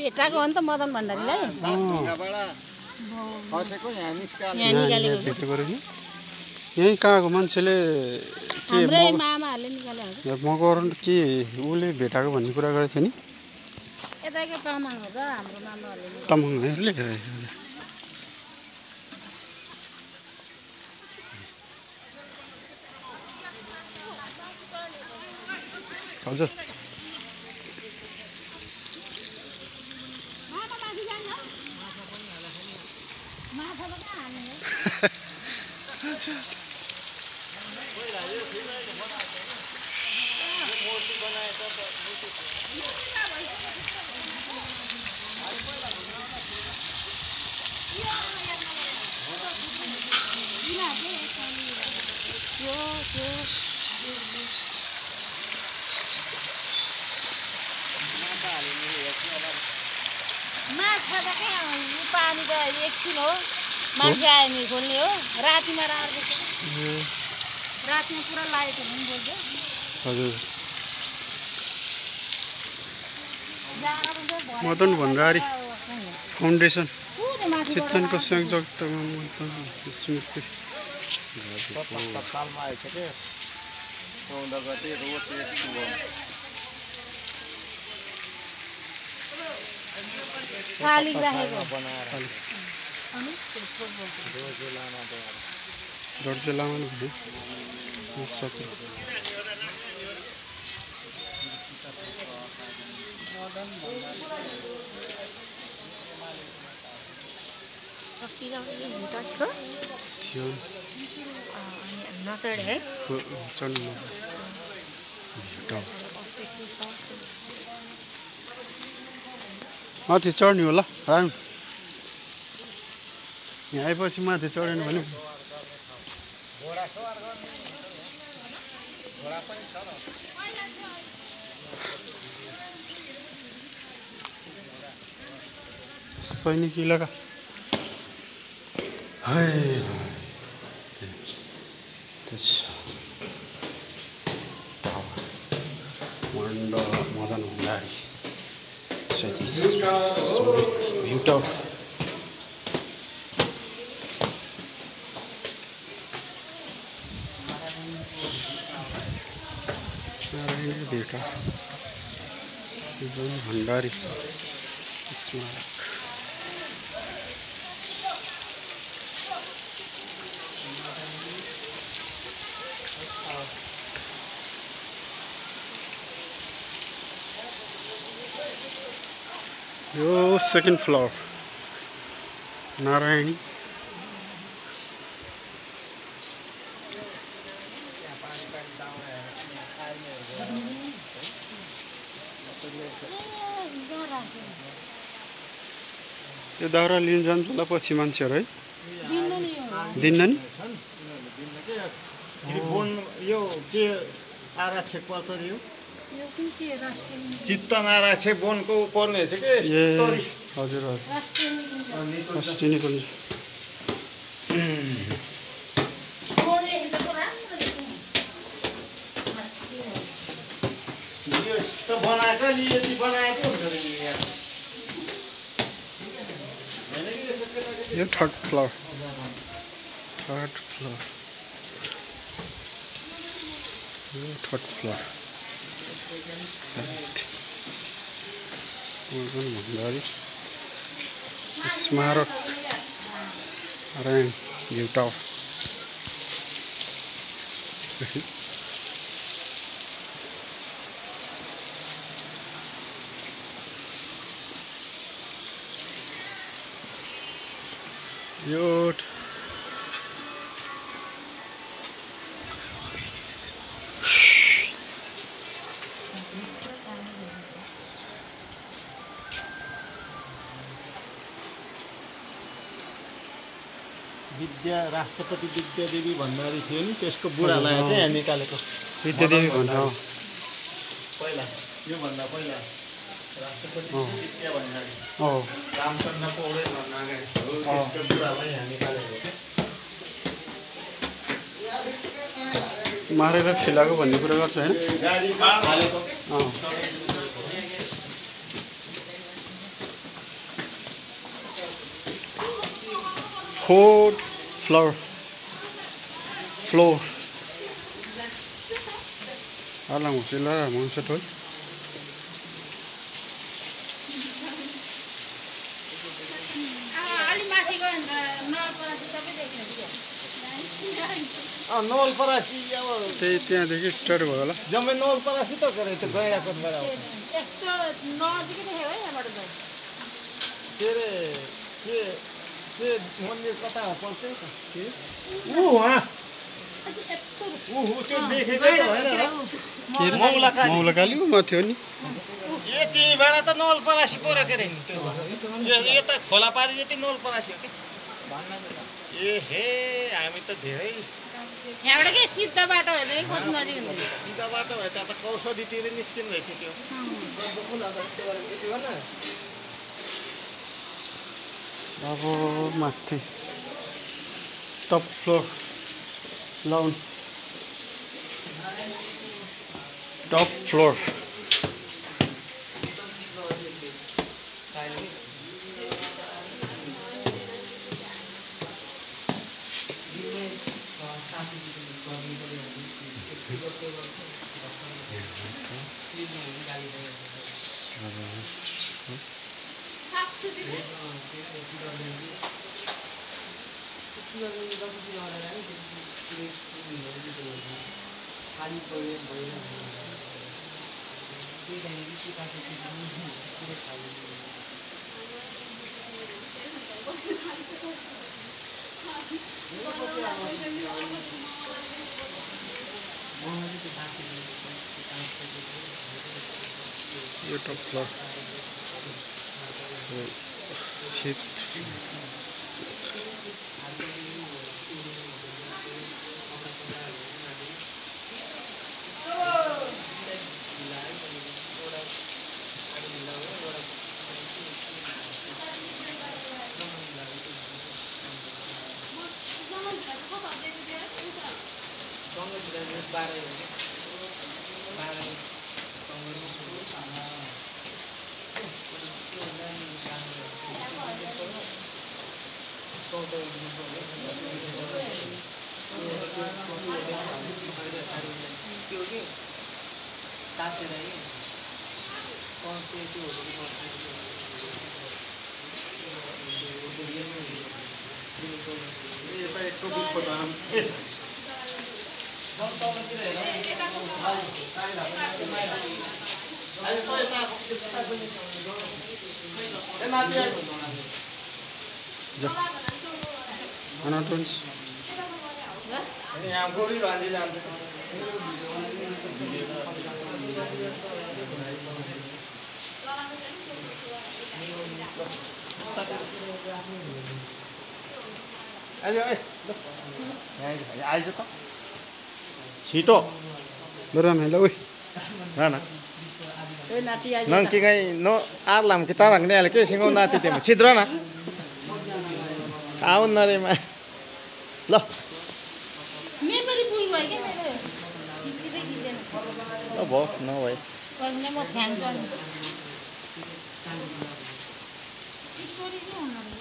भेटाको हो नि त मदन भण्डारीलाई भेटेको रहेछ यही कहाँको मान्छेले के मामाहरूले निकाले मगर के उसले भेटाएको भन्ने कुरा गरेको थियो नि यताको तामाङ हो त हाम्रो मामाहरूले तामाङहरूले हजुर माछा त कहाँ पानी त एकछिन हो मान्छे आयो नि खोल्ने हो रातिमा राखेको रातिमा पुरा लागेको हुनु बोल्छ हजुर मदन भण्डारी फाउन्डेसन चितवनको संयोजकमा स्मृति सालमा आएछ के 14 गते रोज एक सुबह शालिग राखेको दर्जे लामा नि थियो नचढे है चढ्नु माथि चढ्ने होला राम यहाँ आएपछि माथि चढेन भने सैनिक इलाका मदन भण्डारी भ्यू टावर मदन भण्डारी स्मारक यो सेकेन्ड फ्लोर नारायणी यो दाउरा लिन जान्छ होला पछि मान्छेहरू है दिन्न नि यो के आरक्षक पर्छ यो चित्तन आरक्षक वनको पर्ने छ के हजुर राष्ट्रिय निकुञ्ज बनाएको नि यति बनाएको हुन्छ यो थर्ड फ्लोर मदन भण्डारी स्मारक नारायण भ्यू टावर यो विद्या राष्ट्रपति विद्यादेवी भण्डारी थियो नि त्यसको बुढालाई चाहिँ यहाँ निकालेको विद्यादेवी भन्दा पहिला योभन्दा पहिला राष्ट्रपति विद्या भण्डारी रामचन्द्र पौडेल भन्न अगाडि त्यसको बुढालाई यहाँ निकालेको मारेर फिलाएको भन्ने कुरा गर्छ हैन गाडीमा हालेको 4th floor. Alang mo sila mga sa tol. अलि माथि गयो भने त नपरासी सबै देख्ने थियो नवलपरासी अब त्यही त्यहाँदेखि स्टार्ट भयो होला। जम्मै नवलपरासी त गरे त्यो गैराकोट गएर आउँछ यस्तो नजिकै देख्यो है यहाँबाट त के अरे के मन्दिर कता पर्छ के वहाँ त्यो देखेकै होइन र मौलाकाली उमा थियो नि। यतिबाट त नवलपरासी पऱ्यो के अरे यो त खोलापारी जति नवलपरासी हो कि ए हे हामी त धेरै यहाँबाट के सिधा बाटो होइन है कति नजिक हुन्छ सिधा बाटो भए त कौशलीतिर निस्किनु रहेछ त्यो अब माथि टप फ्लोर लाउन टप फ्लोर यो टप फ्लोर फिफ्थ Anatons. यहाँ गोरी बाँधी जान्छ आइज त छिटो Beramai lah, weh. Nana. Nang kingai no alam kita orang ni lagi singon nanti temu. Cidra na. Tahun nari mah. Loh. Memory full भयो के मेरो No bo, no way. पर्ने म फ्यान गर्नु स्टोरी चाहिँ हुनु